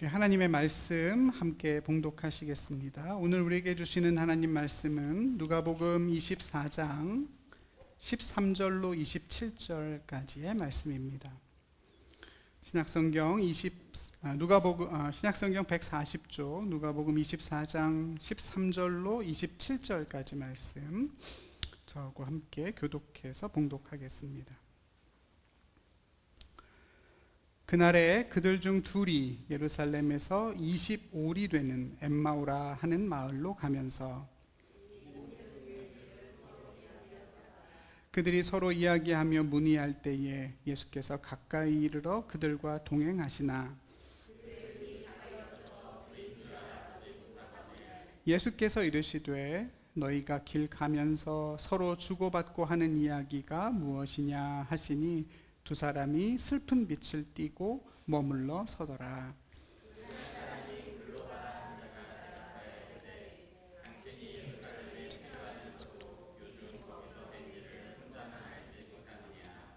하나님의 말씀 함께 봉독하시겠습니다. 오늘 우리에게 주시는 하나님 말씀은 누가복음 24장 13절로 27절까지의 말씀입니다. 신약성경 140조 누가복음 24장 13절로 27절까지 말씀 저하고 함께 교독해서 봉독하겠습니다. 그날에 그들 중 둘이 예루살렘에서 25리 되는 엠마오라 하는 마을로 가면서 그들이 서로 이야기하며 문의할 때에 예수께서 가까이 이르러 그들과 동행하시나 예수께서 이르시되 너희가 길 가면서 서로 주고받고 하는 이야기가 무엇이냐 하시니 두 사람이 슬픈 빛을 띠고 머물러 서더라.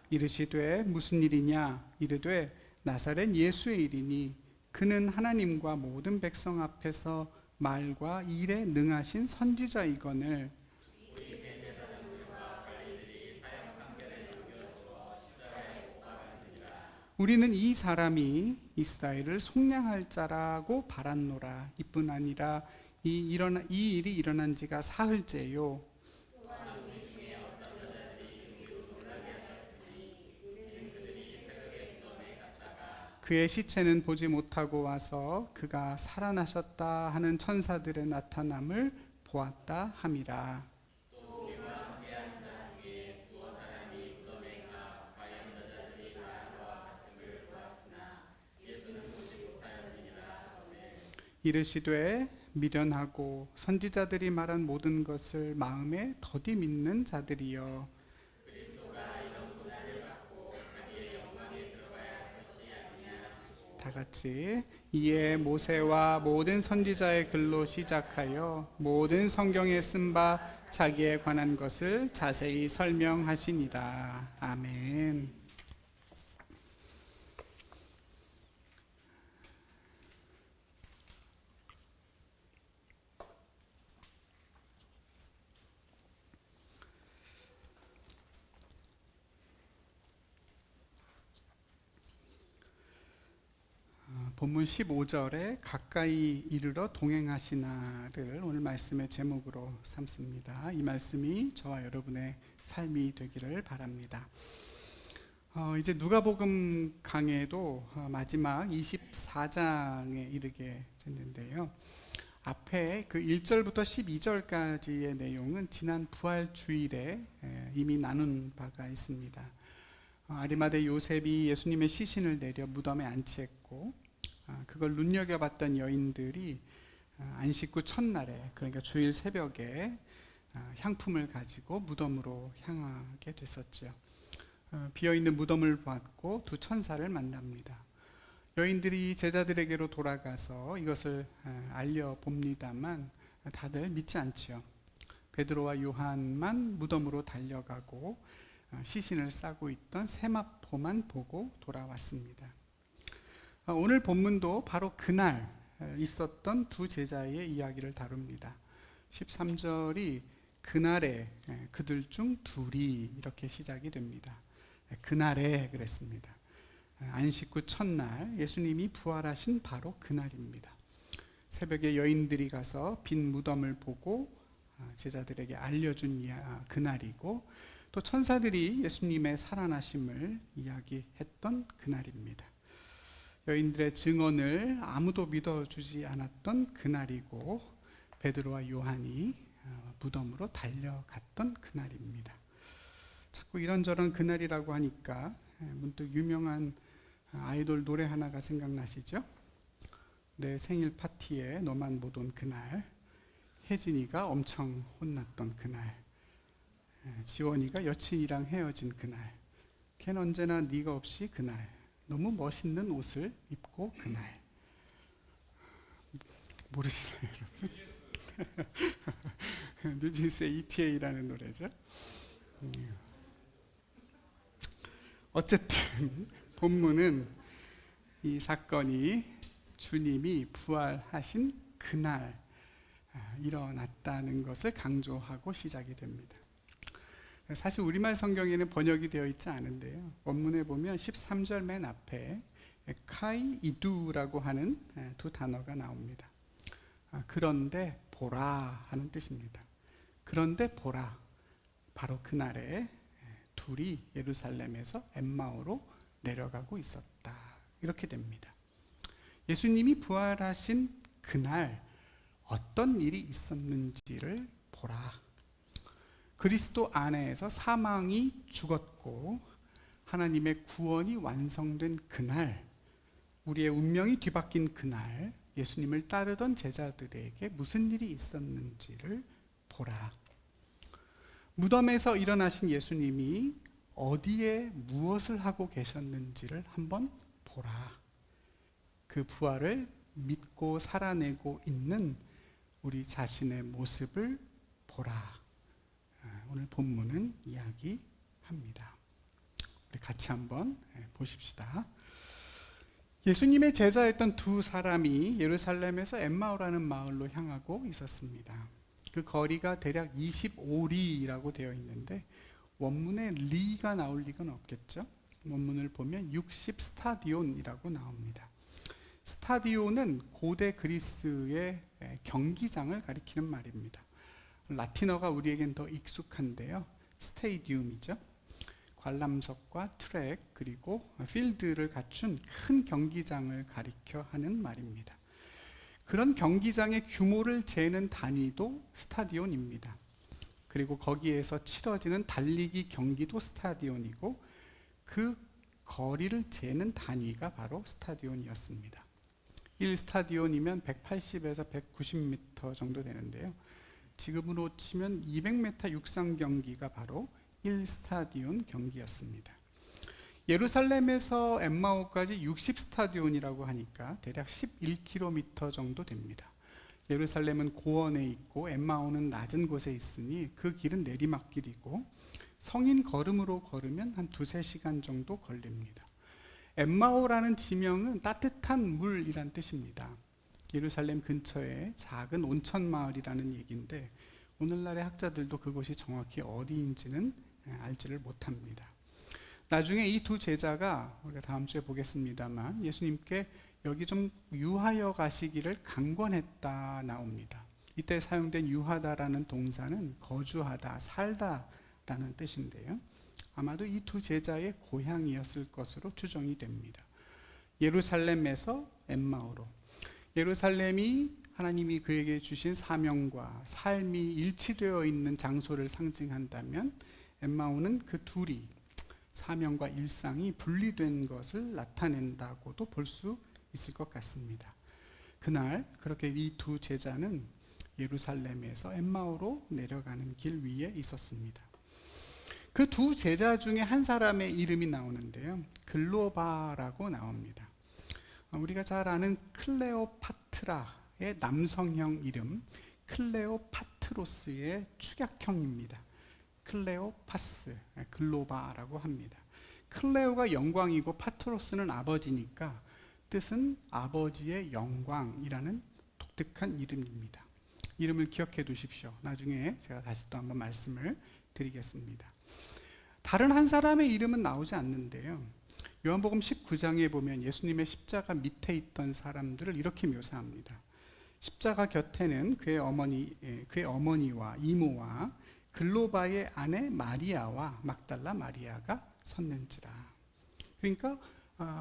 이르시되 무슨 일이냐? 이르되 나사렛 예수의 일이니 그는 하나님과 모든 백성 앞에서 말과 일에 능하신 선지자이거늘 우리는 이 사람이 이스라엘을 속량할 자라고 바랐노라. 이뿐 아니라 이 일이 일어난 지가 사흘째요. 그의 시체는 보지 못하고 와서 그가 살아나셨다 하는 천사들의 나타남을 보았다 함이라. 이르시되 미련하고 선지자들이 말한 모든 것을 마음에 더디 믿는 자들이여 다 같이 이에 모세와 모든 선지자의 글로 시작하여 모든 성경에 쓴 바 자기에 관한 것을 자세히 설명하시니라. 아멘. 본문 15절에 가까이 이르러 동행하시나를 오늘 말씀의 제목으로 삼습니다. 이 말씀이 저와 여러분의 삶이 되기를 바랍니다. 이제 누가복음 강해도 마지막 24장에 이르게 됐는데요. 앞에 그 1절부터 12절까지의 내용은 지난 부활 주일에 이미 나눈 바가 있습니다. 아리마대 요셉이 예수님의 시신을 내려 무덤에 안치했고 그걸 눈여겨봤던 여인들이 안식 후 첫날에, 그러니까 주일 새벽에 향품을 가지고 무덤으로 향하게 됐었죠. 비어있는 무덤을 보았고 두 천사를 만납니다. 여인들이 제자들에게로 돌아가서 이것을 알려봅니다만 다들 믿지 않죠. 베드로와 요한만 무덤으로 달려가고 시신을 싸고 있던 세마포만 보고 돌아왔습니다. 오늘 본문도 바로 그날 있었던 두 제자의 이야기를 다룹니다. 13절이 그날에 그들 중 둘이 이렇게 시작이 됩니다. 그날에 그랬습니다. 안식 후 첫날 예수님이 부활하신 바로 그날입니다. 새벽에 여인들이 가서 빈 무덤을 보고 제자들에게 알려준 그날이고 또 천사들이 예수님의 살아나심을 이야기했던 그날입니다. 여인들의 증언을 아무도 믿어주지 않았던 그날이고 베드로와 요한이 무덤으로 달려갔던 그날입니다. 자꾸 이런저런 그날이라고 하니까 문득 유명한 아이돌 노래 하나가 생각나시죠? 내 생일 파티에 너만 못 온 그날, 혜진이가 엄청 혼났던 그날, 지원이가 여친이랑 헤어진 그날, 걘 언제나 네가 없이 그날, 너무 멋있는 옷을 입고 그날. 모르시나요, 여러분? 뉴진스의 ETA라는 노래죠. 어쨌든 본문은 이 사건이 주님이 부활하신 그날 일어났다는 것을 강조하고 시작이 됩니다. 사실 우리말 성경에는 번역이 되어 있지 않은데요. 원문에 보면 13절 맨 앞에 카이 이두라고 하는 두 단어가 나옵니다. 그런데 보라 하는 뜻입니다. 그런데 보라, 바로 그날에 둘이 예루살렘에서 엠마오로 내려가고 있었다. 이렇게 됩니다. 예수님이 부활하신 그날 어떤 일이 있었는지를 보라. 그리스도 안에서 사망이 죽었고 하나님의 구원이 완성된 그날, 우리의 운명이 뒤바뀐 그날, 예수님을 따르던 제자들에게 무슨 일이 있었는지를 보라. 무덤에서 일어나신 예수님이 어디에 무엇을 하고 계셨는지를 한번 보라. 그 부활을 믿고 살아내고 있는 우리 자신의 모습을 보라. 오늘 본문은 이야기합니다. 우리 같이 한번 보십시다. 예수님의 제자였던 두 사람이 예루살렘에서 엠마오라는 마을로 향하고 있었습니다. 그 거리가 대략 25리라고 되어 있는데 원문에 리가 나올 리가 없겠죠. 원문을 보면 60스타디온이라고 나옵니다. 스타디온은 고대 그리스의 경기장을 가리키는 말입니다. 라틴어가 우리에겐 더 익숙한데요. 스테디움이죠. 관람석과 트랙 그리고 필드를 갖춘 큰 경기장을 가리켜 하는 말입니다. 그런 경기장의 규모를 재는 단위도 스타디온입니다. 그리고 거기에서 치러지는 달리기 경기도 스타디온이고 그 거리를 재는 단위가 바로 스타디온이었습니다. 1스타디온이면 180에서 190m 정도 되는데요. 지금으로 치면 200m 육상 경기가 바로 1스타디온 경기였습니다. 예루살렘에서 엠마오까지 60스타디온이라고 하니까 대략 11km 정도 됩니다. 예루살렘은 고원에 있고 엠마오는 낮은 곳에 있으니 그 길은 내리막길이고 성인 걸음으로 걸으면 한 2-3시간 정도 걸립니다. 엠마오라는 지명은 따뜻한 물이란 뜻입니다. 예루살렘 근처에 작은 온천 마을이라는 얘기인데 오늘날의 학자들도 그곳이 정확히 어디인지는 알지를 못합니다. 나중에 이 두 제자가 우리가 다음 주에 보겠습니다만 예수님께 여기 좀 유하여 가시기를 강권했다 나옵니다. 이때 사용된 유하다라는 동사는 거주하다, 살다라는 뜻인데요. 아마도 이 두 제자의 고향이었을 것으로 추정이 됩니다. 예루살렘에서 엠마오로. 예루살렘이 하나님이 그에게 주신 사명과 삶이 일치되어 있는 장소를 상징한다면 엠마오는 그 둘이 사명과 일상이 분리된 것을 나타낸다고도 볼 수 있을 것 같습니다. 그날 그렇게 이 두 제자는 예루살렘에서 엠마오로 내려가는 길 위에 있었습니다. 그 두 제자 중에 한 사람의 이름이 나오는데요. 글로바라고 나옵니다. 우리가 잘 아는 클레오파트라의 남성형 이름 클레오파트로스의 축약형입니다. 클레오파스, 글로바라고 합니다. 클레오가 영광이고 파트로스는 아버지니까 뜻은 아버지의 영광이라는 독특한 이름입니다. 이름을 기억해 두십시오. 나중에 제가 다시 또 한번 말씀을 드리겠습니다. 다른 한 사람의 이름은 나오지 않는데요. 요한복음 19장에 보면 예수님의 십자가 밑에 있던 사람들을 이렇게 묘사합니다. 십자가 곁에는 그의 어머니와 이모와 글로바의 아내 마리아와 막달라 마리아가 섰는지라. 그러니까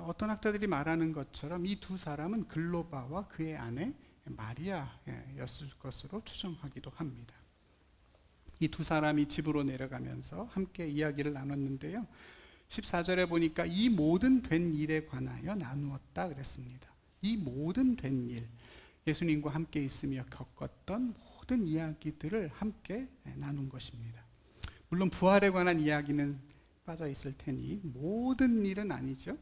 어떤 학자들이 말하는 것처럼 이 두 사람은 글로바와 그의 아내 마리아였을 것으로 추정하기도 합니다. 이 두 사람이 집으로 내려가면서 함께 이야기를 나눴는데요. 14절에 보니까 이 모든 된 일에 관하여 나누었다 그랬습니다. 이 모든 된 일, 예수님과 함께 있으며 겪었던 모든 이야기들을 함께 나눈 것입니다. 물론 부활에 관한 이야기는 빠져 있을 테니 모든 일은 아니죠.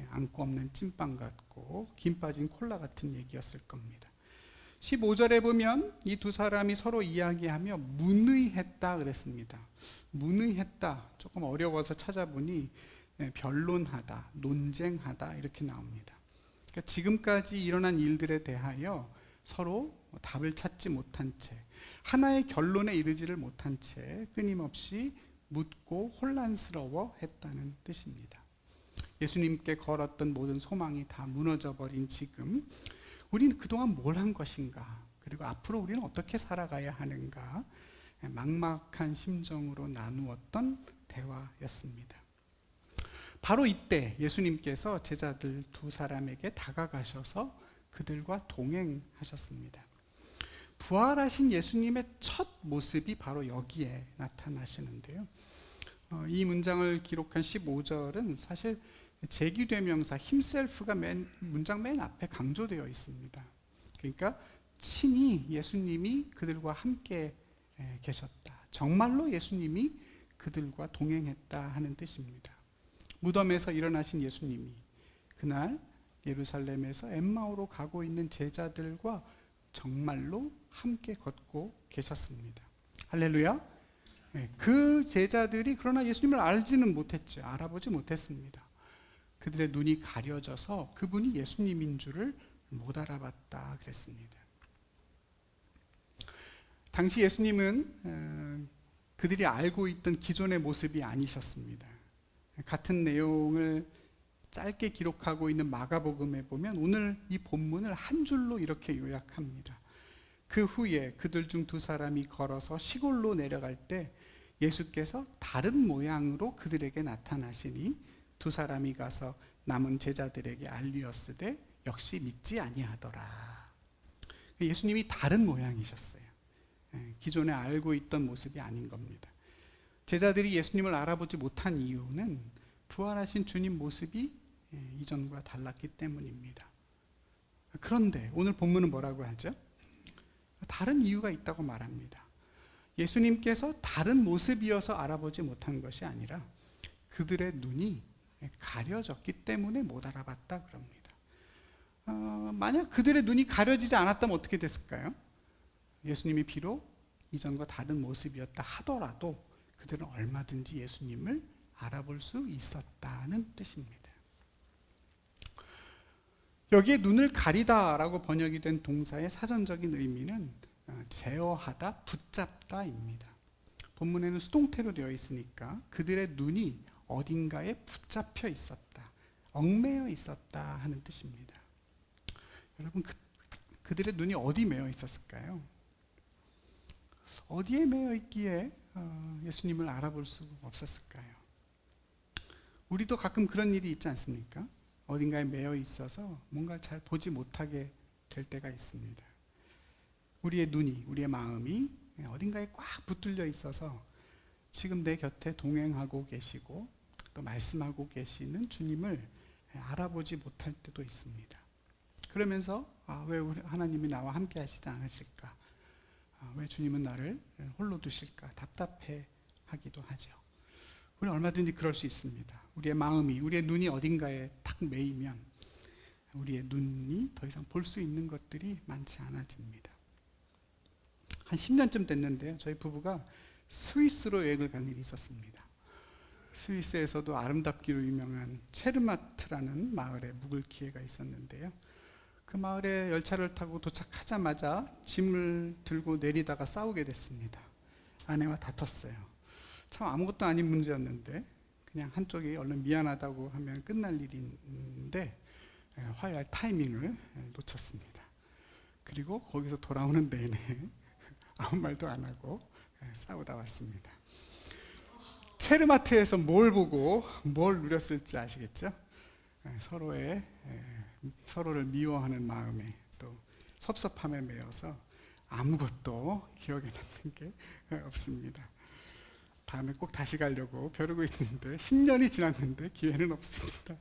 안고 없는 찐빵 같고 김 빠진 콜라 같은 얘기였을 겁니다. 15절에 보면 이 두 사람이 서로 이야기하며 문의했다 그랬습니다. 문의했다, 조금 어려워서 찾아보니 변론하다, 논쟁하다 이렇게 나옵니다. 그러니까 지금까지 일어난 일들에 대하여 서로 답을 찾지 못한 채, 하나의 결론에 이르지를 못한 채 끊임없이 묻고 혼란스러워 했다는 뜻입니다. 예수님께 걸었던 모든 소망이 다 무너져 버린 지금, 우리는 그동안 뭘 한 것인가, 그리고 앞으로 우리는 어떻게 살아가야 하는가, 막막한 심정으로 나누었던 대화였습니다. 바로 이때 예수님께서 제자들 두 사람에게 다가가셔서 그들과 동행하셨습니다. 부활하신 예수님의 첫 모습이 바로 여기에 나타나시는데요. 이 문장을 기록한 15절은 사실 제기대명사 himself가 문장 맨 앞에 강조되어 있습니다. 그러니까 친히 예수님이 그들과 함께 계셨다. 정말로 예수님이 그들과 동행했다 하는 뜻입니다. 무덤에서 일어나신 예수님이 그날 예루살렘에서 엠마오로 가고 있는 제자들과 정말로 함께 걷고 계셨습니다. 할렐루야. 그 제자들이 그러나 예수님을 알지는 못했죠. 알아보지 못했습니다. 그들의 눈이 가려져서 그분이 예수님인 줄을 못 알아봤다 그랬습니다. 당시 예수님은 그들이 알고 있던 기존의 모습이 아니셨습니다. 같은 내용을 짧게 기록하고 있는 마가복음에 보면 오늘 이 본문을 한 줄로 이렇게 요약합니다. 그 후에 그들 중 두 사람이 걸어서 시골로 내려갈 때 예수께서 다른 모양으로 그들에게 나타나시니 두 사람이 가서 남은 제자들에게 알리었으되 역시 믿지 아니하더라. 예수님이 다른 모양이셨어요. 기존에 알고 있던 모습이 아닌 겁니다. 제자들이 예수님을 알아보지 못한 이유는 부활하신 주님 모습이 이전과 달랐기 때문입니다. 그런데 오늘 본문은 뭐라고 하죠? 다른 이유가 있다고 말합니다. 예수님께서 다른 모습이어서 알아보지 못한 것이 아니라 그들의 눈이 가려졌기 때문에 못 알아봤다 그럽니다. 만약 그들의 눈이 가려지지 않았다면 어떻게 됐을까요? 예수님이 비록 이전과 다른 모습이었다 하더라도 그들은 얼마든지 예수님을 알아볼 수 있었다는 뜻입니다. 여기에 눈을 가리다라고 번역이 된 동사의 사전적인 의미는 제어하다, 붙잡다입니다. 본문에는 수동태로 되어 있으니까 그들의 눈이 어딘가에 붙잡혀 있었다, 얽매여 있었다 하는 뜻입니다. 여러분, 그들의 눈이 어디 매여 있었을까요? 어디에 매여 있기에 예수님을 알아볼 수 없었을까요? 우리도 가끔 그런 일이 있지 않습니까? 어딘가에 매여 있어서 뭔가 잘 보지 못하게 될 때가 있습니다. 우리의 눈이, 우리의 마음이 어딘가에 꽉 붙들려 있어서 지금 내 곁에 동행하고 계시고 또 말씀하고 계시는 주님을 알아보지 못할 때도 있습니다. 그러면서 왜 하나님이 나와 함께 하시지 않으실까? 왜 주님은 나를 홀로 두실까? 답답해 하기도 하죠. 우리는 얼마든지 그럴 수 있습니다. 우리의 마음이, 우리의 눈이 어딘가에 탁 매이면 우리의 눈이 더 이상 볼 수 있는 것들이 많지 않아집니다. 한 10년쯤 됐는데요. 저희 부부가 스위스로 여행을 간 일이 있었습니다. 스위스에서도 아름답기로 유명한 체르마트라는 마을에 묵을 기회가 있었는데요. 그 마을에 열차를 타고 도착하자마자 짐을 들고 내리다가 싸우게 됐습니다. 아내와 다퉜어요. 참 아무것도 아닌 문제였는데 그냥 한쪽이 얼른 미안하다고 하면 끝날 일인데 화해할 타이밍을 놓쳤습니다. 그리고 거기서 돌아오는 내내 아무 말도 안 하고 싸우다 왔습니다. 체르마트에서 뭘 보고 뭘 누렸을지 아시겠죠? 서로를 미워하는 마음에 또 섭섭함에 매여서 아무것도 기억에 남는 게 없습니다. 다음에 꼭 다시 가려고 벼르고 있는데 10년이 지났는데 기회는 없습니다.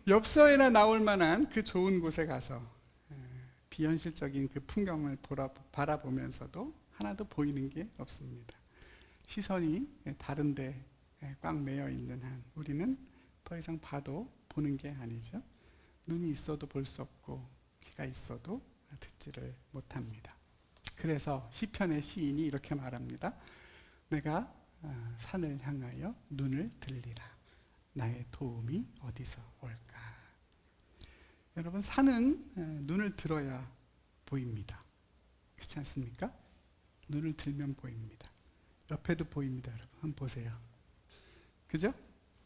엽서에나 나올 만한 그 좋은 곳에 가서 비현실적인 그 풍경을 바라보면서도 하나도 보이는 게 없습니다. 시선이 다른 데 꽉 매여 있는 한 우리는 더 이상 봐도 보는 게 아니죠. 눈이 있어도 볼 수 없고 귀가 있어도 듣지를 못합니다. 그래서 시편의 시인이 이렇게 말합니다. 내가 산을 향하여 눈을 들리라. 나의 도움이 어디서 올까? 여러분, 산은 눈을 들어야 보입니다. 그렇지 않습니까? 눈을 들면 보입니다. 옆에도 보입니다. 여러분, 한번 보세요. 그죠?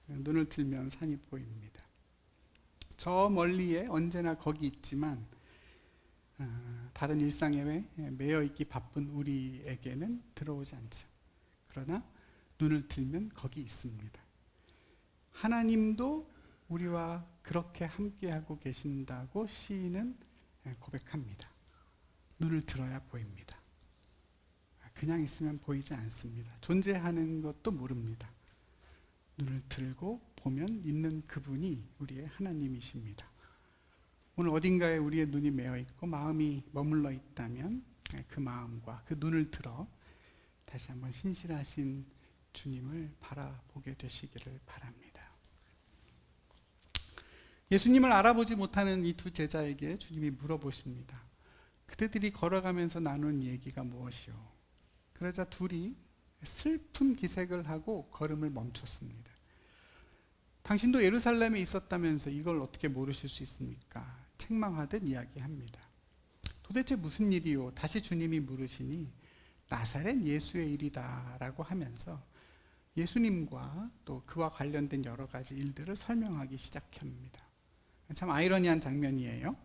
눈을 들면 산이 보입니다. 저 멀리에 언제나 거기 있지만 다른 일상에 매여 있기 바쁜 우리에게는 들어오지 않죠. 그러나 눈을 들면 거기 있습니다. 하나님도 우리와 그렇게 함께하고 계신다고 시인은 고백합니다. 눈을 들어야 보입니다. 그냥 있으면 보이지 않습니다. 존재하는 것도 모릅니다. 눈을 들고 보면 있는 그분이 우리의 하나님이십니다. 오늘 어딘가에 우리의 눈이 매여 있고 마음이 머물러 있다면 그 마음과 그 눈을 들어 다시 한번 신실하신 주님을 바라보게 되시기를 바랍니다. 예수님을 알아보지 못하는 이 두 제자에게 주님이 물어보십니다. 그들이 걸어가면서 나눈 얘기가 무엇이요? 그러자 둘이 슬픈 기색을 하고 걸음을 멈췄습니다. 당신도 예루살렘에 있었다면서 이걸 어떻게 모르실 수 있습니까? 책망하듯 이야기합니다. 도대체 무슨 일이요? 다시 주님이 물으시니 나사렛 예수의 일이다 라고 하면서 예수님과 또 그와 관련된 여러 가지 일들을 설명하기 시작합니다. 참 아이러니한 장면이에요.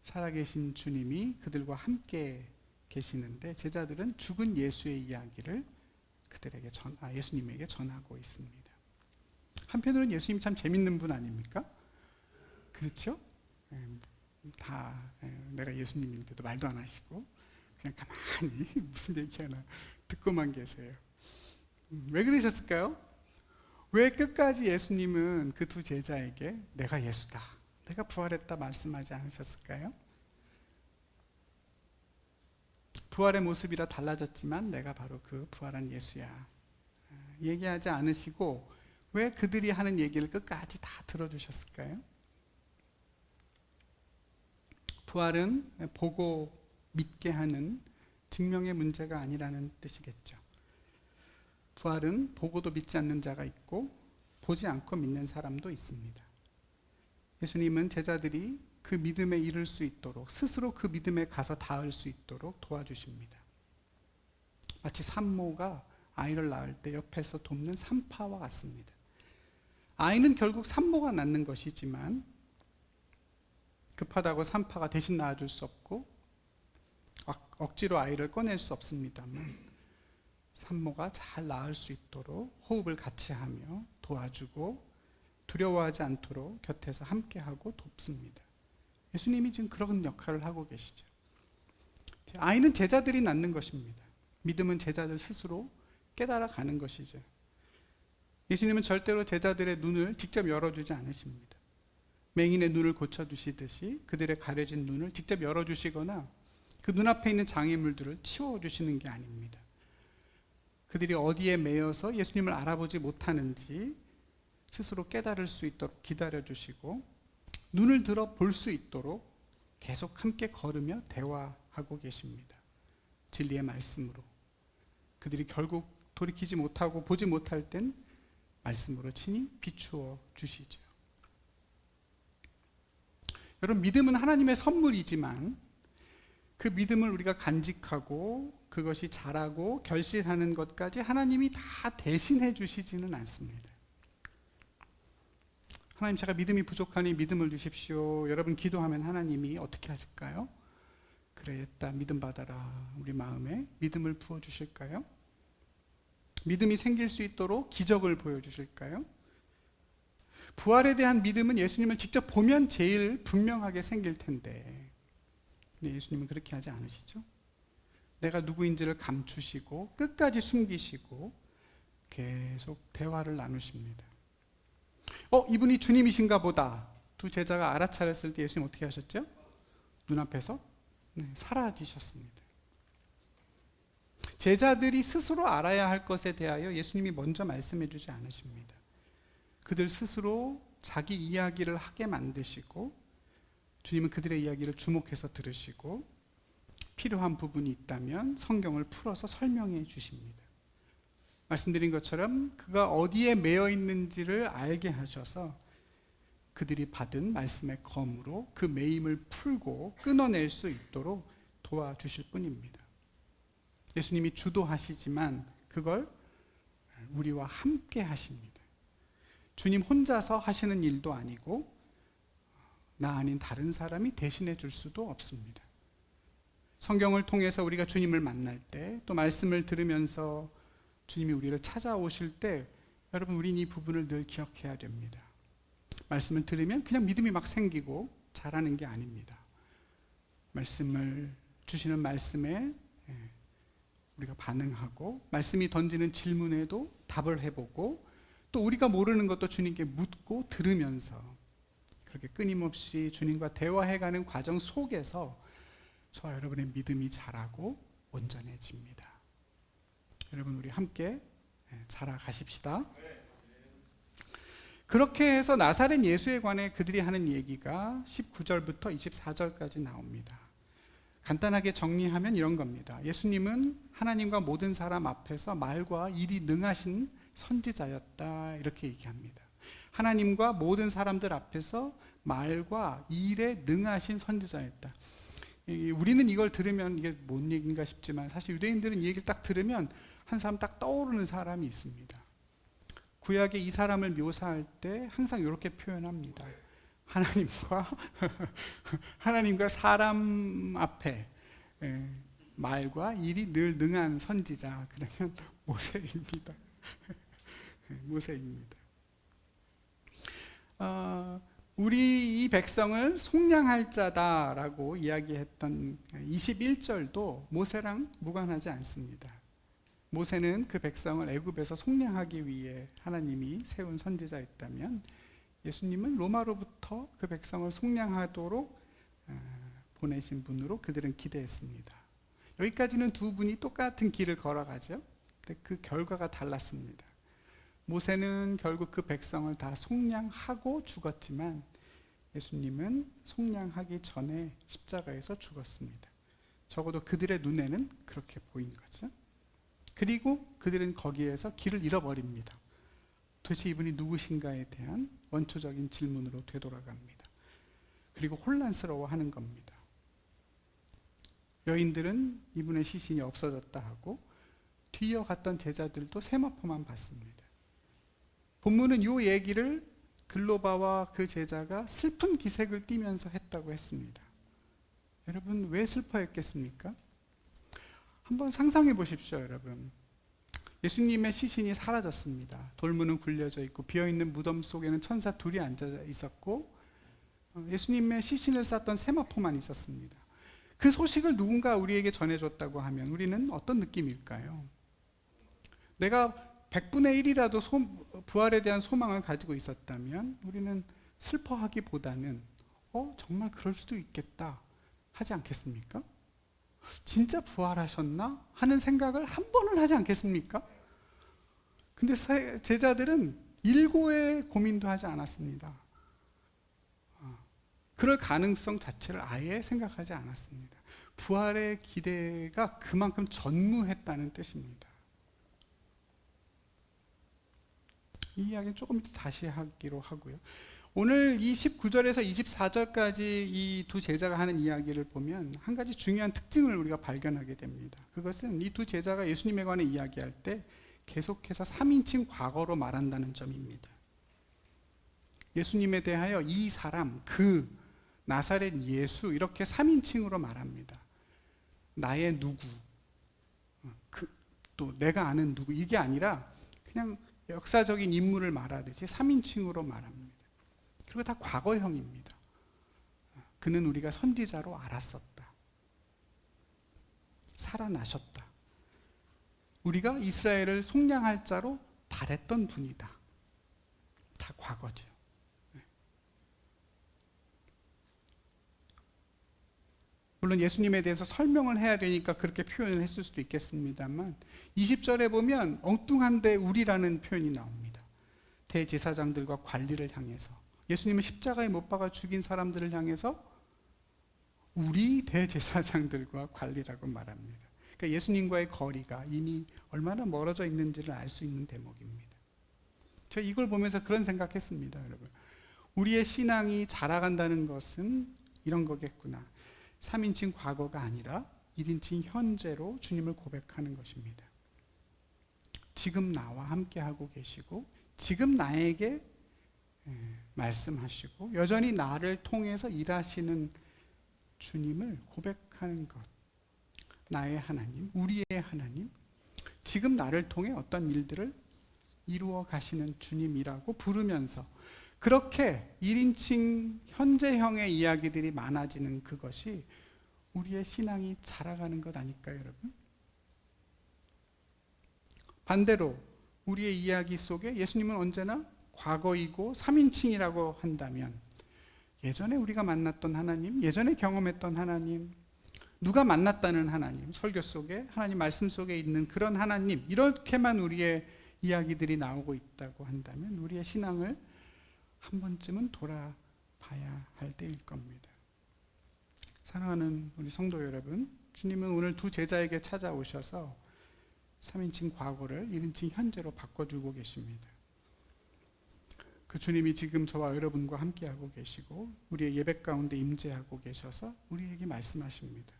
살아계신 주님이 그들과 함께 계시는데 제자들은 죽은 예수의 이야기를 예수님에게 전하고 있습니다. 한편으로는 예수님 참 재밌는 분 아닙니까? 그렇죠? 내가 예수님인데도 말도 안 하시고 그냥 가만히 무슨 얘기하나 듣고만 계세요. 왜 그러셨을까요? 왜 끝까지 예수님은 그 두 제자에게 내가 예수다, 내가 부활했다 말씀하지 않으셨을까요? 부활의 모습이라 달라졌지만 내가 바로 그 부활한 예수야 얘기하지 않으시고 왜 그들이 하는 얘기를 끝까지 다 들어주셨을까요? 부활은 보고 믿게 하는 증명의 문제가 아니라는 뜻이겠죠. 부활은 보고도 믿지 않는 자가 있고 보지 않고 믿는 사람도 있습니다. 예수님은 제자들이 그 믿음에 이를 수 있도록 스스로 그 믿음에 가서 닿을 수 있도록 도와주십니다. 마치 산모가 아이를 낳을 때 옆에서 돕는 산파와 같습니다. 아이는 결국 산모가 낳는 것이지만 급하다고 산파가 대신 낳아줄 수 없고 억지로 아이를 꺼낼 수 없습니다만 산모가 잘 낳을 수 있도록 호흡을 같이 하며 도와주고 두려워하지 않도록 곁에서 함께하고 돕습니다. 예수님이 지금 그런 역할을 하고 계시죠. 아이는 제자들이 낳는 것입니다. 믿음은 제자들 스스로 깨달아가는 것이죠. 예수님은 절대로 제자들의 눈을 직접 열어주지 않으십니다. 맹인의 눈을 고쳐주시듯이 그들의 가려진 눈을 직접 열어주시거나 그 눈앞에 있는 장애물들을 치워주시는 게 아닙니다. 그들이 어디에 매여서 예수님을 알아보지 못하는지 스스로 깨달을 수 있도록 기다려주시고 눈을 들어 볼 수 있도록 계속 함께 걸으며 대화하고 계십니다. 진리의 말씀으로. 그들이 결국 돌이키지 못하고 보지 못할 땐 말씀으로 친히 비추어 주시죠. 여러분, 믿음은 하나님의 선물이지만 그 믿음을 우리가 간직하고 그것이 자라고 결실하는 것까지 하나님이 다 대신해 주시지는 않습니다. 하나님, 제가 믿음이 부족하니 믿음을 주십시오. 여러분 기도하면 하나님이 어떻게 하실까요? 그랬다, 믿음 받아라. 우리 마음에 믿음을 부어 주실까요? 믿음이 생길 수 있도록 기적을 보여주실까요? 부활에 대한 믿음은 예수님을 직접 보면 제일 분명하게 생길 텐데 근데 예수님은 그렇게 하지 않으시죠? 내가 누구인지를 감추시고 끝까지 숨기시고 계속 대화를 나누십니다. 이분이 주님이신가 보다. 두 제자가 알아차렸을 때 예수님 어떻게 하셨죠? 눈앞에서 사라지셨습니다. 제자들이 스스로 알아야 할 것에 대하여 예수님이 먼저 말씀해 주지 않으십니다. 그들 스스로 자기 이야기를 하게 만드시고 주님은 그들의 이야기를 주목해서 들으시고 필요한 부분이 있다면 성경을 풀어서 설명해 주십니다. 말씀드린 것처럼 그가 어디에 매여 있는지를 알게 하셔서 그들이 받은 말씀의 검으로 그 매임을 풀고 끊어낼 수 있도록 도와주실 뿐입니다. 예수님이 주도하시지만 그걸 우리와 함께 하십니다. 주님 혼자서 하시는 일도 아니고 나 아닌 다른 사람이 대신해 줄 수도 없습니다. 성경을 통해서 우리가 주님을 만날 때, 또 말씀을 들으면서 주님이 우리를 찾아오실 때, 여러분 우리는 이 부분을 늘 기억해야 됩니다. 말씀을 들으면 그냥 믿음이 막 생기고 잘하는 게 아닙니다. 말씀을 주시는 말씀에 우리가 반응하고, 말씀이 던지는 질문에도 답을 해보고, 또 우리가 모르는 것도 주님께 묻고 들으면서 그렇게 끊임없이 주님과 대화해가는 과정 속에서 저와 여러분의 믿음이 자라고 온전해집니다. 여러분 우리 함께 자라가십시다. 그렇게 해서 나사렛 예수에 관해 그들이 하는 얘기가 19절부터 24절까지 나옵니다. 간단하게 정리하면 이런 겁니다. 예수님은 하나님과 모든 사람 앞에서 말과 일이 능하신 선지자였다, 이렇게 얘기합니다. 하나님과 모든 사람들 앞에서 말과 일에 능하신 선지자였다. 우리는 이걸 들으면 이게 뭔 얘기인가 싶지만, 사실 유대인들은 이 얘기를 딱 들으면 한 사람 딱 떠오르는 사람이 있습니다. 구약에 이 사람을 묘사할 때 항상 이렇게 표현합니다. 하나님과 사람 앞에 말과 일이 늘 능한 선지자, 그러면 모세입니다. 모세입니다. 우리 이 백성을 속량할 자다라고 이야기했던 21절도 모세랑 무관하지 않습니다. 모세는 그 백성을 애굽에서 속량하기 위해 하나님이 세운 선지자였다면, 예수님은 로마로부터 그 백성을 속량하도록 보내신 분으로 그들은 기대했습니다. 여기까지는 두 분이 똑같은 길을 걸어가죠. 근데 그 결과가 달랐습니다. 모세는 결국 그 백성을 다 속량하고 죽었지만, 예수님은 속량하기 전에 십자가에서 죽었습니다. 적어도 그들의 눈에는 그렇게 보인 거죠. 그리고 그들은 거기에서 길을 잃어버립니다. 도대체 이분이 누구신가에 대한 원초적인 질문으로 되돌아갑니다. 그리고 혼란스러워하는 겁니다. 여인들은 이분의 시신이 없어졌다 하고, 뒤이어갔던 제자들도 세마포만 봤습니다. 본문은 이 얘기를 글로바와 그 제자가 슬픈 기색을 띠면서 했다고 했습니다. 여러분 왜 슬퍼했겠습니까? 한번 상상해 보십시오. 여러분, 예수님의 시신이 사라졌습니다. 돌문은 굴려져 있고 비어있는 무덤 속에는 천사 둘이 앉아 있었고, 예수님의 시신을 쌌던 세마포만 있었습니다. 그 소식을 누군가 우리에게 전해줬다고 하면 우리는 어떤 느낌일까요? 내가 100분의 1이라도 부활에 대한 소망을 가지고 있었다면 우리는 슬퍼하기보다는 정말 그럴 수도 있겠다 하지 않겠습니까? 진짜 부활하셨나? 하는 생각을 한 번은 하지 않겠습니까? 근데 제자들은 일고의 고민도 하지 않았습니다. 그럴 가능성 자체를 아예 생각하지 않았습니다. 부활의 기대가 그만큼 전무했다는 뜻입니다. 이 이야기는 조금 다시 하기로 하고요. 오늘 이 19절에서 24절까지 이 두 제자가 하는 이야기를 보면 한 가지 중요한 특징을 우리가 발견하게 됩니다. 그것은 이 두 제자가 예수님에 관해 이야기할 때 계속해서 3인칭 과거로 말한다는 점입니다. 예수님에 대하여 이 사람, 그 나사렛 예수, 이렇게 3인칭으로 말합니다. 나의 누구, 또 내가 아는 누구, 이게 아니라 그냥 역사적인 인물을 말하듯이 3인칭으로 말합니다. 그리고 다 과거형입니다. 그는 우리가 선지자로 알았었다. 살아나셨다. 우리가 이스라엘을 속량할 자로 바랬던 분이다. 다 과거죠. 물론 예수님에 대해서 설명을 해야 되니까 그렇게 표현을 했을 수도 있겠습니다만, 20절에 보면 엉뚱한데 우리라는 표현이 나옵니다. 대제사장들과 관리를 향해서, 예수님은 십자가에 못 박아 죽인 사람들을 향해서 우리 대제사장들과 관리라고 말합니다. 그러니까 예수님과의 거리가 이미 얼마나 멀어져 있는지를 알 수 있는 대목입니다. 제가 이걸 보면서 그런 생각했습니다. 여러분, 우리의 신앙이 자라간다는 것은 이런 거겠구나. 3인칭 과거가 아니라 1인칭 현재로 주님을 고백하는 것입니다. 지금 나와 함께하고 계시고 지금 나에게 말씀하시고 여전히 나를 통해서 일하시는 주님을 고백하는 것. 나의 하나님, 우리의 하나님, 지금 나를 통해 어떤 일들을 이루어 가시는 주님이라고 부르면서 그렇게 1인칭 현재형의 이야기들이 많아지는 그것이 우리의 신앙이 자라가는 것 아닐까요, 여러분? 반대로 우리의 이야기 속에 예수님은 언제나 과거이고 3인칭이라고 한다면 예전에 우리가 만났던 하나님, 예전에 경험했던 하나님, 누가 만났다는 하나님, 설교 속에 하나님 말씀 속에 있는 그런 하나님, 이렇게만 우리의 이야기들이 나오고 있다고 한다면 우리의 신앙을 한 번쯤은 돌아봐야 할 때일 겁니다. 사랑하는 우리 성도 여러분, 주님은 오늘 두 제자에게 찾아오셔서 3인칭 과거를 1인칭 현재로 바꿔주고 계십니다. 그 주님이 지금 저와 여러분과 함께하고 계시고 우리의 예배 가운데 임재하고 계셔서 우리에게 말씀하십니다.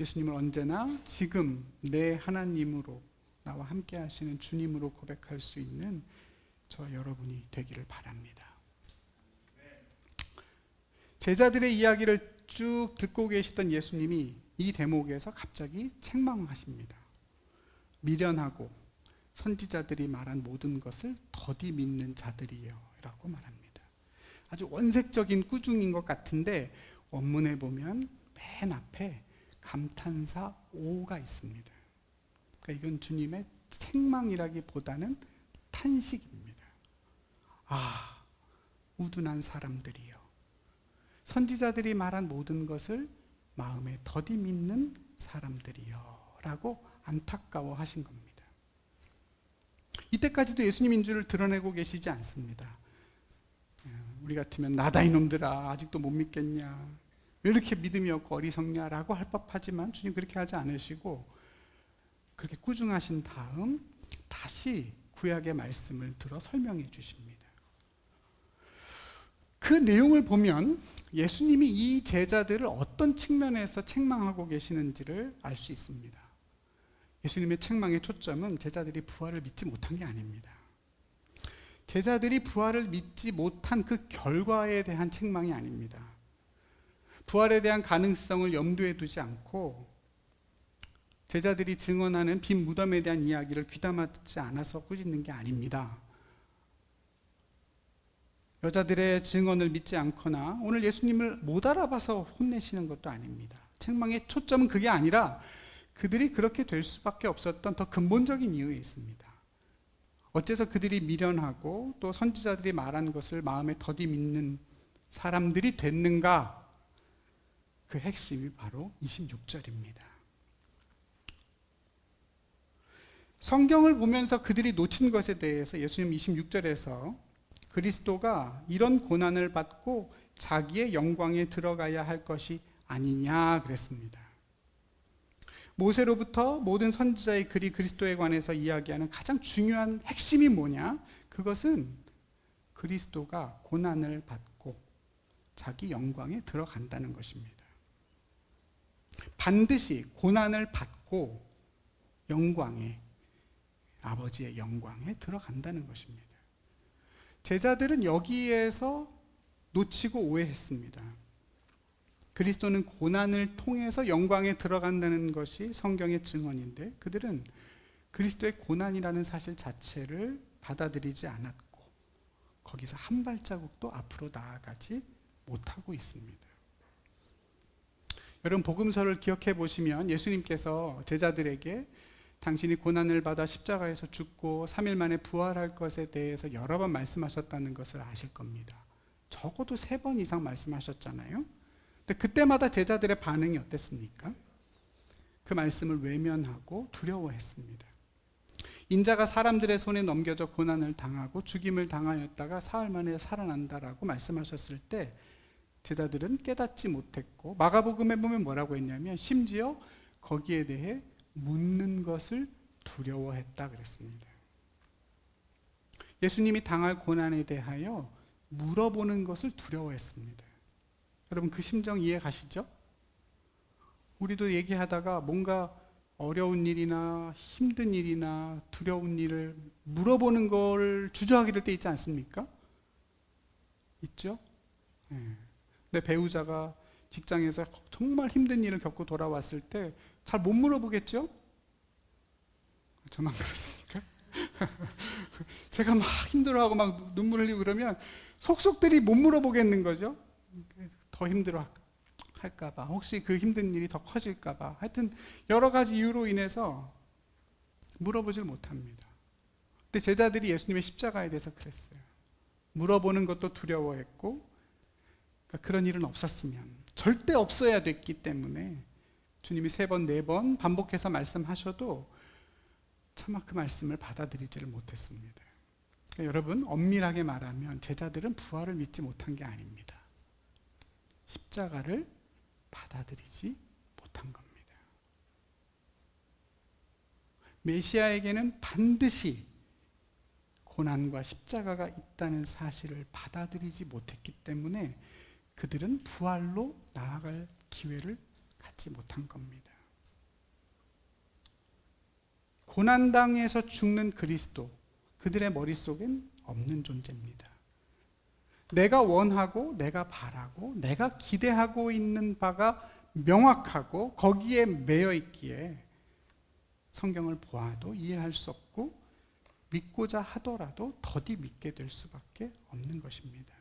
예수님을 언제나 지금 내 하나님으로 나와 함께 하시는 주님으로 고백할 수 있는 저와 여러분이 되기를 바랍니다. 제자들의 이야기를 쭉 듣고 계시던 예수님이 이 대목에서 갑자기 책망하십니다. 미련하고 선지자들이 말한 모든 것을 더디 믿는 자들이여 라고 말합니다. 아주 원색적인 꾸중인 것 같은데 원문에 보면 맨 앞에 감탄사 5가 있습니다. 그러니까 이건 주님의 책망이라기보다는 탄식입니다. 아, 우둔한 사람들이여. 선지자들이 말한 모든 것을 마음에 더디 믿는 사람들이여 라고 안타까워하신 겁니다. 이때까지도 예수님인 줄을 드러내고 계시지 않습니다. 우리 같으면 나다 이놈들아 아직도 못 믿겠냐, 왜 이렇게 믿음이 없고 어리석냐라고 할 법하지만 주님 그렇게 하지 않으시고 그렇게 꾸중하신 다음 다시 구약의 말씀을 들어 설명해 주십니다. 그 내용을 보면 예수님이 이 제자들을 어떤 측면에서 책망하고 계시는지를 알 수 있습니다. 예수님의 책망의 초점은 제자들이 부활을 믿지 못한 게 아닙니다. 제자들이 부활을 믿지 못한 그 결과에 대한 책망이 아닙니다. 부활에 대한 가능성을 염두에 두지 않고 제자들이 증언하는 빈 무덤에 대한 이야기를 귀담아 듣지 않아서 꾸짖는 게 아닙니다. 여자들의 증언을 믿지 않거나 오늘 예수님을 못 알아봐서 혼내시는 것도 아닙니다. 책망의 초점은 그게 아니라 그들이 그렇게 될 수밖에 없었던 더 근본적인 이유에 있습니다. 어째서 그들이 미련하고 또 선지자들이 말한 것을 마음에 더디 믿는 사람들이 됐는가? 그 핵심이 바로 26절입니다. 성경을 보면서 그들이 놓친 것에 대해서 예수님 26절에서 그리스도가 이런 고난을 받고 자기의 영광에 들어가야 할 것이 아니냐 그랬습니다. 모세로부터 모든 선지자의 글이 그리스도에 관해서 이야기하는 가장 중요한 핵심이 뭐냐? 그것은 그리스도가 고난을 받고 자기 영광에 들어간다는 것입니다. 반드시 고난을 받고 영광에, 아버지의 영광에 들어간다는 것입니다. 제자들은 여기에서 놓치고 오해했습니다. 그리스도는 고난을 통해서 영광에 들어간다는 것이 성경의 증언인데 그들은 그리스도의 고난이라는 사실 자체를 받아들이지 않았고 거기서 한 발자국도 앞으로 나아가지 못하고 있습니다. 여러분 복음서를 기억해 보시면 예수님께서 제자들에게 당신이 고난을 받아 십자가에서 죽고 3일 만에 부활할 것에 대해서 여러 번 말씀하셨다는 것을 아실 겁니다. 적어도 3번 이상 말씀하셨잖아요. 근데 그때마다 제자들의 반응이 어땠습니까? 그 말씀을 외면하고 두려워했습니다. 인자가 사람들의 손에 넘겨져 고난을 당하고 죽임을 당하였다가 사흘 만에 살아난다라고 말씀하셨을 때 제자들은 깨닫지 못했고 마가복음에 보면 뭐라고 했냐면 심지어 거기에 대해 묻는 것을 두려워했다 그랬습니다. 예수님이 당할 고난에 대하여 물어보는 것을 두려워했습니다. 여러분 그 심정 이해 가시죠? 우리도 얘기하다가 뭔가 어려운 일이나 힘든 일이나 두려운 일을 물어보는 걸 주저하게 될 때 있지 않습니까? 있죠? 내 배우자가 직장에서 정말 힘든 일을 겪고 돌아왔을 때 잘 못 물어보겠죠? 저만 그렇습니까? 제가 막 힘들어하고 막 눈물 흘리고 그러면 속속들이 못 물어보겠는 거죠. 더 힘들어 할까봐, 혹시 그 힘든 일이 더 커질까봐, 하여튼 여러 가지 이유로 인해서 물어보질 못합니다. 근데 제자들이 예수님의 십자가에 대해서 그랬어요. 물어보는 것도 두려워했고, 그러니까 그런 일은 없었으면, 절대 없어야 됐기 때문에 주님이 3번, 4번 반복해서 말씀하셔도 차마 그 말씀을 받아들이지를 못했습니다. 그러니까 여러분, 엄밀하게 말하면 제자들은 부활을 믿지 못한 게 아닙니다. 십자가를 받아들이지 못한 겁니다. 메시아에게는 반드시 고난과 십자가가 있다는 사실을 받아들이지 못했기 때문에 그들은 부활로 나아갈 기회를 갖지 못한 겁니다. 고난당해서 죽는 그리스도, 그들의 머릿속엔 없는 존재입니다. 내가 원하고 내가 바라고 내가 기대하고 있는 바가 명확하고 거기에 매여 있기에 성경을 보아도 이해할 수 없고 믿고자 하더라도 더디 믿게 될 수밖에 없는 것입니다.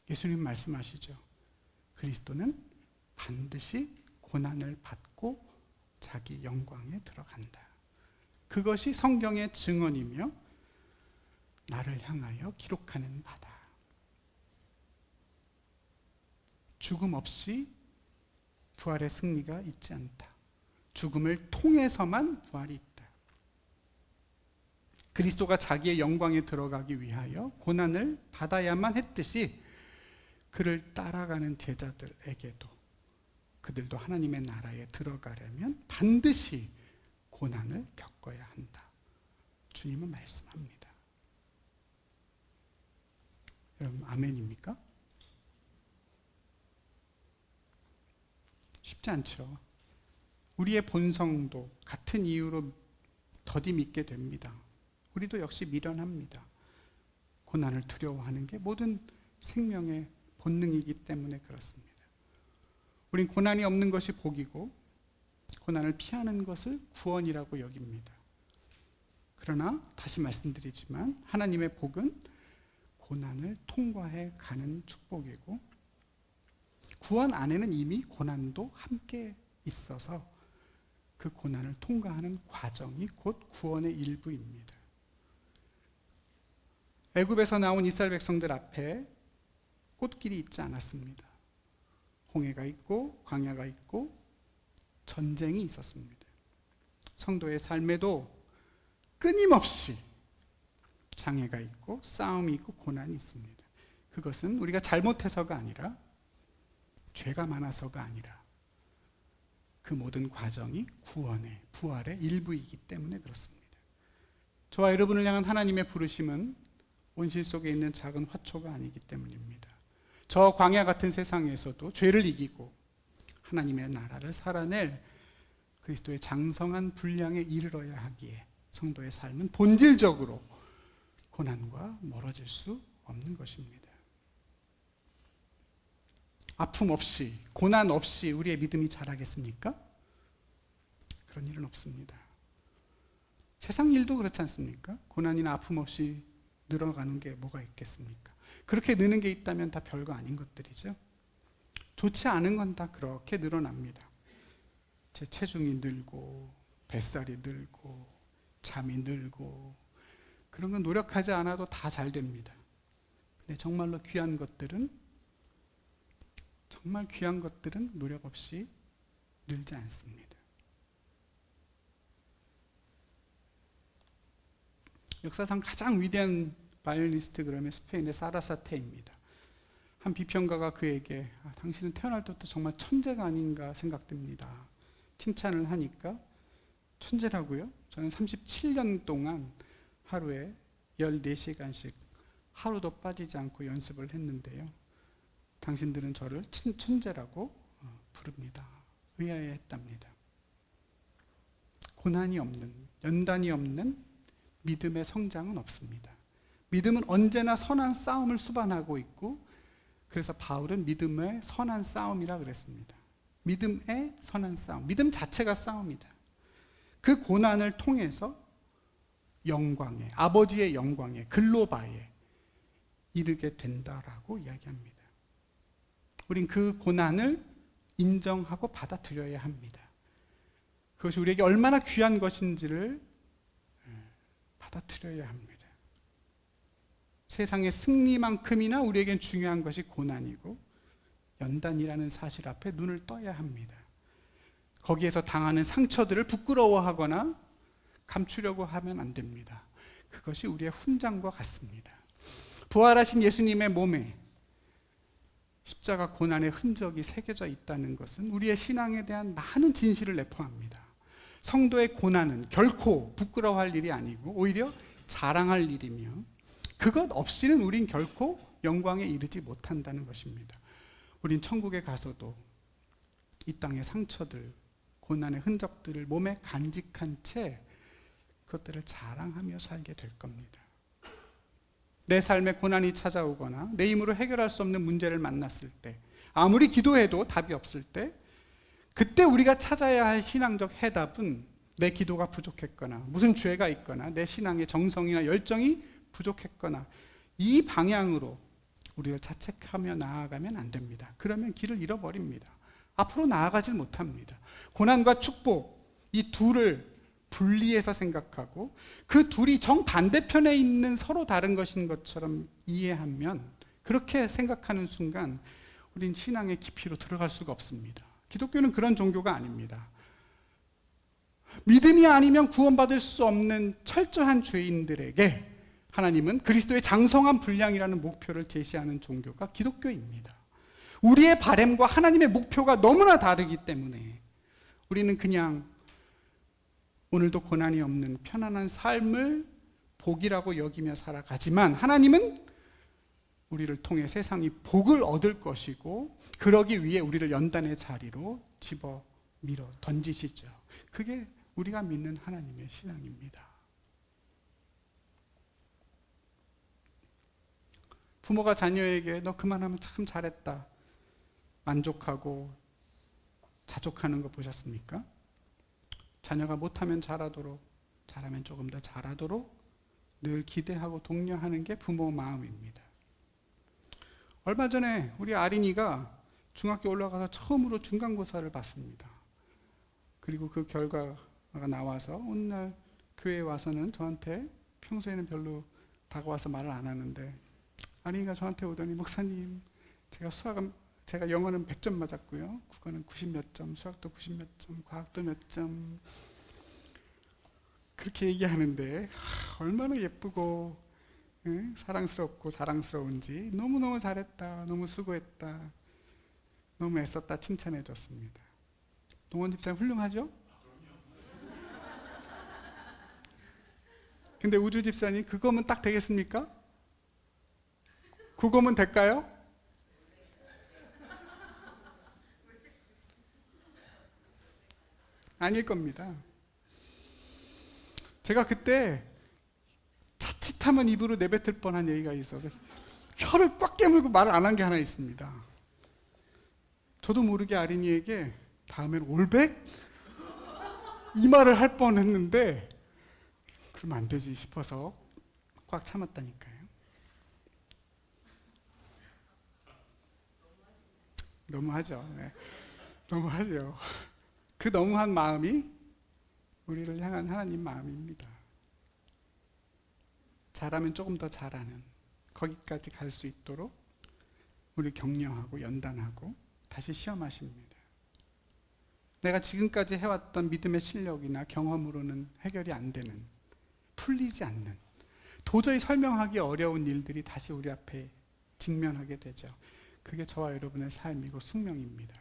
예수님 말씀하시죠. 그리스도는 반드시 고난을 받고 자기 영광에 들어간다. 그것이 성경의 증언이며 나를 향하여 기록하는 바다. 죽음 없이 부활의 승리가 있지 않다. 죽음을 통해서만 부활이 있다. 그리스도가 자기의 영광에 들어가기 위하여 고난을 받아야만 했듯이 그를 따라가는 제자들에게도 그들도 하나님의 나라에 들어가려면 반드시 고난을 겪어야 한다. 주님은 말씀합니다. 여러분 아멘입니까? 쉽지 않죠. 우리의 본성도 같은 이유로 더디 믿게 됩니다. 우리도 역시 미련합니다. 고난을 두려워하는 게 모든 생명의 본능이기 때문에 그렇습니다. 우린 고난이 없는 것이 복이고 고난을 피하는 것을 구원이라고 여깁니다. 그러나 다시 말씀드리지만 하나님의 복은 고난을 통과해 가는 축복이고 구원 안에는 이미 고난도 함께 있어서 그 고난을 통과하는 과정이 곧 구원의 일부입니다. 애굽에서 나온 이스라엘 백성들 앞에 꽃길이 있지 않았습니다. 홍해가 있고 광야가 있고 전쟁이 있었습니다. 성도의 삶에도 끊임없이 장애가 있고 싸움이 있고 고난이 있습니다. 그것은 우리가 잘못해서가 아니라 죄가 많아서가 아니라 그 모든 과정이 구원의 부활의 일부이기 때문에 그렇습니다. 저와 여러분을 향한 하나님의 부르심은 온실 속에 있는 작은 화초가 아니기 때문입니다. 저 광야 같은 세상에서도 죄를 이기고 하나님의 나라를 살아낼 그리스도의 장성한 분량에 이르러야 하기에 성도의 삶은 본질적으로 고난과 멀어질 수 없는 것입니다. 아픔 없이, 고난 없이 우리의 믿음이 자라겠습니까? 그런 일은 없습니다. 세상 일도 그렇지 않습니까? 고난이나 아픔 없이 늘어가는 게 뭐가 있겠습니까? 그렇게 느는 게 있다면 다 별거 아닌 것들이죠. 좋지 않은 건 다 그렇게 늘어납니다. 제 체중이 늘고 뱃살이 늘고 잠이 늘고 그런 건 노력하지 않아도 다 잘 됩니다. 근데 정말 귀한 것들은 노력 없이 늘지 않습니다. 역사상 가장 위대한 바이올리니스트 그러면 스페인의 사라사테입니다. 한 비평가가 그에게 당신은 태어날 때부터 정말 천재가 아닌가 생각됩니다. 칭찬을 하니까 천재라고요? 저는 37년 동안 하루에 14시간씩 하루도 빠지지 않고 연습을 했는데요. 당신들은 저를 천재라고 부릅니다. 의아해했답니다. 고난이 없는, 연단이 없는 믿음의 성장은 없습니다. 믿음은 언제나 선한 싸움을 수반하고 있고, 그래서 바울은 믿음의 선한 싸움이라 그랬습니다. 믿음의 선한 싸움, 믿음 자체가 싸움이다. 그 고난을 통해서 영광에, 아버지의 영광에, 글로바에 이르게 된다라고 이야기합니다. 우린 그 고난을 인정하고 받아들여야 합니다. 그것이 우리에게 얼마나 귀한 것인지를 받아들여야 합니다. 세상의 승리만큼이나 우리에겐 중요한 것이 고난이고 연단이라는 사실 앞에 눈을 떠야 합니다. 거기에서 당하는 상처들을 부끄러워하거나 감추려고 하면 안 됩니다. 그것이 우리의 훈장과 같습니다. 부활하신 예수님의 몸에 십자가 고난의 흔적이 새겨져 있다는 것은 우리의 신앙에 대한 많은 진실을 내포합니다. 성도의 고난은 결코 부끄러워할 일이 아니고 오히려 자랑할 일이며, 그것 없이는 우린 결코 영광에 이르지 못한다는 것입니다. 우린 천국에 가서도 이 땅의 상처들, 고난의 흔적들을 몸에 간직한 채 그것들을 자랑하며 살게 될 겁니다. 내 삶에 고난이 찾아오거나 내 힘으로 해결할 수 없는 문제를 만났을 때, 아무리 기도해도 답이 없을 때, 그때 우리가 찾아야 할 신앙적 해답은 내 기도가 부족했거나 무슨 죄가 있거나 내 신앙의 정성이나 열정이 부족했거나 이 방향으로 우리를 자책하며 나아가면 안 됩니다. 그러면 길을 잃어버립니다. 앞으로 나아가질 못합니다. 고난과 축복, 이 둘을 분리해서 생각하고 그 둘이 정반대편에 있는 서로 다른 것인 것처럼 이해하면, 그렇게 생각하는 순간 우린 신앙의 깊이로 들어갈 수가 없습니다. 기독교는 그런 종교가 아닙니다. 믿음이 아니면 구원받을 수 없는 철저한 죄인들에게 하나님은 그리스도의 장성한 분량이라는 목표를 제시하는 종교가 기독교입니다. 우리의 바램과 하나님의 목표가 너무나 다르기 때문에 우리는 그냥 오늘도 고난이 없는 편안한 삶을 복이라고 여기며 살아가지만, 하나님은 우리를 통해 세상이 복을 얻을 것이고 그러기 위해 우리를 연단의 자리로 집어 밀어 던지시죠. 그게 우리가 믿는 하나님의 신앙입니다. 부모가 자녀에게 너 그만하면 참 잘했다 만족하고 자족하는 거 보셨습니까? 자녀가 못하면 잘하도록, 잘하면 조금 더 잘하도록 늘 기대하고 독려하는 게 부모 마음입니다. 얼마 전에 우리 아린이가 중학교 올라가서 처음으로 중간고사를 봤습니다. 그리고 그 결과가 나와서 어느 날 교회에 와서는 저한테, 평소에는 별로 다가와서 말을 안 하는데, 아린이가 저한테 오더니 목사님, 제가 영어는 100점 맞았고요, 국어는 90 몇 점, 수학도 90 몇 점, 과학도 몇 점, 그렇게 얘기하는데 얼마나 예쁘고 사랑스럽고 자랑스러운지, 너무너무 잘했다, 너무 수고했다, 너무 애썼다 칭찬해 줬습니다. 동원 집사님 훌륭하죠? 근데 우주 집사님, 그거면 딱 되겠습니까? 그거면 될까요? 아닐 겁니다. 제가 그때 자칫하면 입으로 내뱉을 뻔한 얘기가 있어서 혀를 꽉 깨물고 말을 안 한 게 하나 있습니다. 저도 모르게 아린이에게 다음엔 올백? 이 말을 할 뻔했는데 그러면 안 되지 싶어서 꽉 참았다니까요. 너무하죠. 네. 너무하죠. 그 너무한 마음이 우리를 향한 하나님 마음입니다. 잘하면 조금 더 잘하는, 거기까지 갈 수 있도록 우리 격려하고 연단하고 다시 시험하십니다. 내가 지금까지 해왔던 믿음의 실력이나 경험으로는 해결이 안 되는, 풀리지 않는, 도저히 설명하기 어려운 일들이 다시 우리 앞에 직면하게 되죠. 그게 저와 여러분의 삶이고 숙명입니다.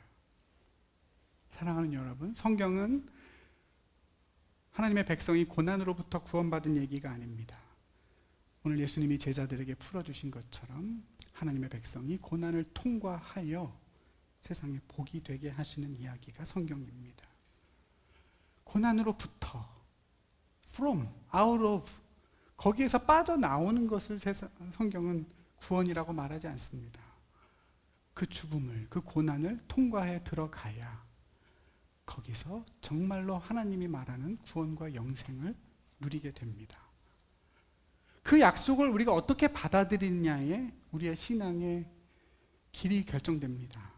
사랑하는 여러분, 성경은 하나님의 백성이 고난으로부터 구원받은 얘기가 아닙니다. 오늘 예수님이 제자들에게 풀어주신 것처럼 하나님의 백성이 고난을 통과하여 세상에 복이 되게 하시는 이야기가 성경입니다. 고난으로부터, from, out of, 거기에서 빠져나오는 것을 성경은 구원이라고 말하지 않습니다. 그 죽음을, 그 고난을 통과해 들어가야 거기서 정말로 하나님이 말하는 구원과 영생을 누리게 됩니다. 그 약속을 우리가 어떻게 받아들이느냐에 우리의 신앙의 길이 결정됩니다.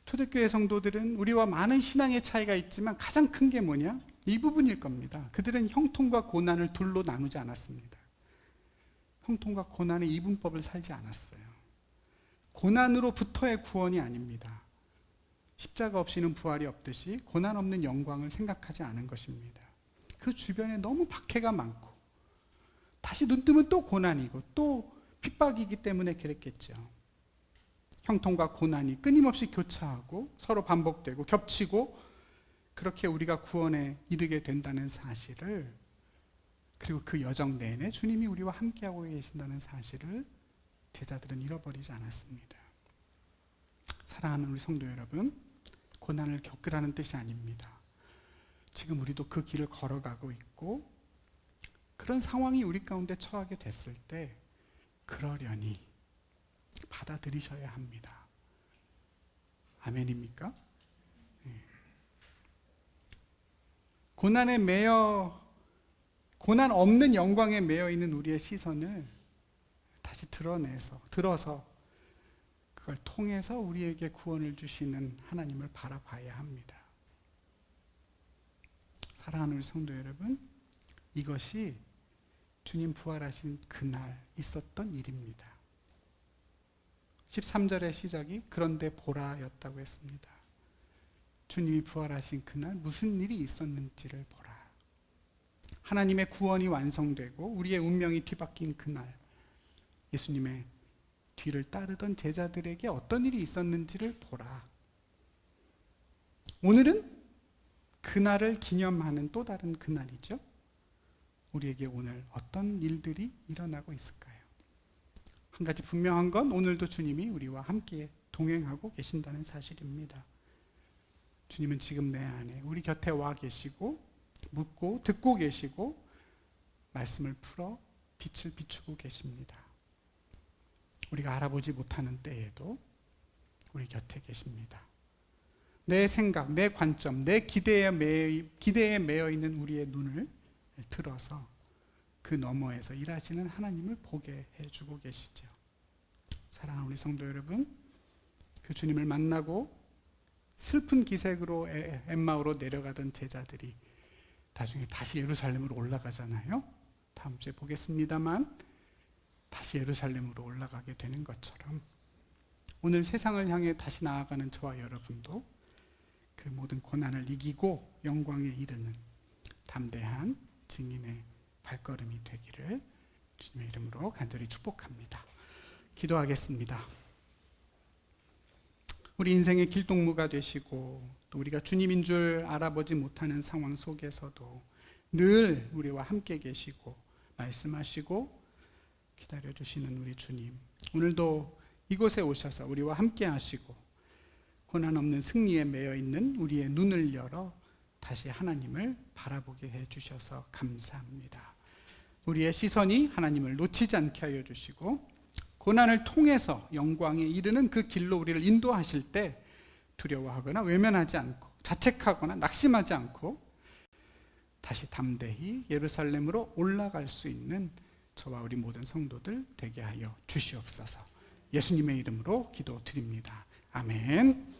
초대교회 성도들은 우리와 많은 신앙의 차이가 있지만 가장 큰 게 뭐냐? 이 부분일 겁니다. 그들은 형통과 고난을 둘로 나누지 않았습니다. 형통과 고난의 이분법을 살지 않았어요. 고난으로부터의 구원이 아닙니다. 십자가 없이는 부활이 없듯이 고난 없는 영광을 생각하지 않은 것입니다. 그 주변에 너무 박해가 많고 다시 눈 뜨면 또 고난이고 또 핍박이기 때문에 그랬겠죠. 형통과 고난이 끊임없이 교차하고 서로 반복되고 겹치고 그렇게 우리가 구원에 이르게 된다는 사실을, 그리고 그 여정 내내 주님이 우리와 함께하고 계신다는 사실을 제자들은 잃어버리지 않았습니다. 사랑하는 우리 성도 여러분, 고난을 겪으라는 뜻이 아닙니다. 지금 우리도 그 길을 걸어가고 있고 그런 상황이 우리 가운데 처하게 됐을 때 그러려니 받아들이셔야 합니다. 아멘입니까? 네. 고난 없는 영광에 매여 있는 우리의 시선을 다시 들어서 그걸 통해서 우리에게 구원을 주시는 하나님을 바라봐야 합니다. 사랑하는 우리 성도 여러분, 이것이 주님 부활하신 그날 있었던 일입니다. 13절의 시작이 그런데 보라였다고 했습니다. 주님이 부활하신 그날 무슨 일이 있었는지를 보라. 하나님의 구원이 완성되고 우리의 운명이 뒤바뀐 그날, 예수님의 뒤를 따르던 제자들에게 어떤 일이 있었는지를 보라. 오늘은 그날을 기념하는 또 다른 그날이죠. 우리에게 오늘 어떤 일들이 일어나고 있을까요? 한 가지 분명한 건 오늘도 주님이 우리와 함께 동행하고 계신다는 사실입니다. 주님은 지금 내 안에 우리 곁에 와 계시고 묻고 듣고 계시고 말씀을 풀어 빛을 비추고 계십니다. 우리가 알아보지 못하는 때에도 우리 곁에 계십니다. 내 생각, 내 관점, 내 기대에 매여 있는 우리의 눈을 들어서 그 너머에서 일하시는 하나님을 보게 해주고 계시죠. 사랑하는 우리 성도 여러분, 그 주님을 만나고 슬픈 기색으로 엠마오로 내려가던 제자들이 나중에 다시 예루살렘으로 올라가잖아요. 다음 주에 보겠습니다만 다시 예루살렘으로 올라가게 되는 것처럼 오늘 세상을 향해 다시 나아가는 저와 여러분도 그 모든 고난을 이기고 영광에 이르는 담대한 증인의 발걸음이 되기를 주님의 이름으로 간절히 축복합니다. 기도하겠습니다. 우리 인생의 길동무가 되시고 또 우리가 주님인 줄 알아보지 못하는 상황 속에서도 늘 우리와 함께 계시고 말씀하시고 기다려주시는 우리 주님, 오늘도 이곳에 오셔서 우리와 함께 하시고 고난 없는 승리에 매여 있는 우리의 눈을 열어 다시 하나님을 바라보게 해주셔서 감사합니다. 우리의 시선이 하나님을 놓치지 않게 하여 주시고 고난을 통해서 영광에 이르는 그 길로 우리를 인도하실 때 두려워하거나 외면하지 않고 자책하거나 낙심하지 않고 다시 담대히 예루살렘으로 올라갈 수 있는 저와 우리 모든 성도들 되게 하여 주시옵소서. 예수님의 이름으로 기도드립니다. 아멘.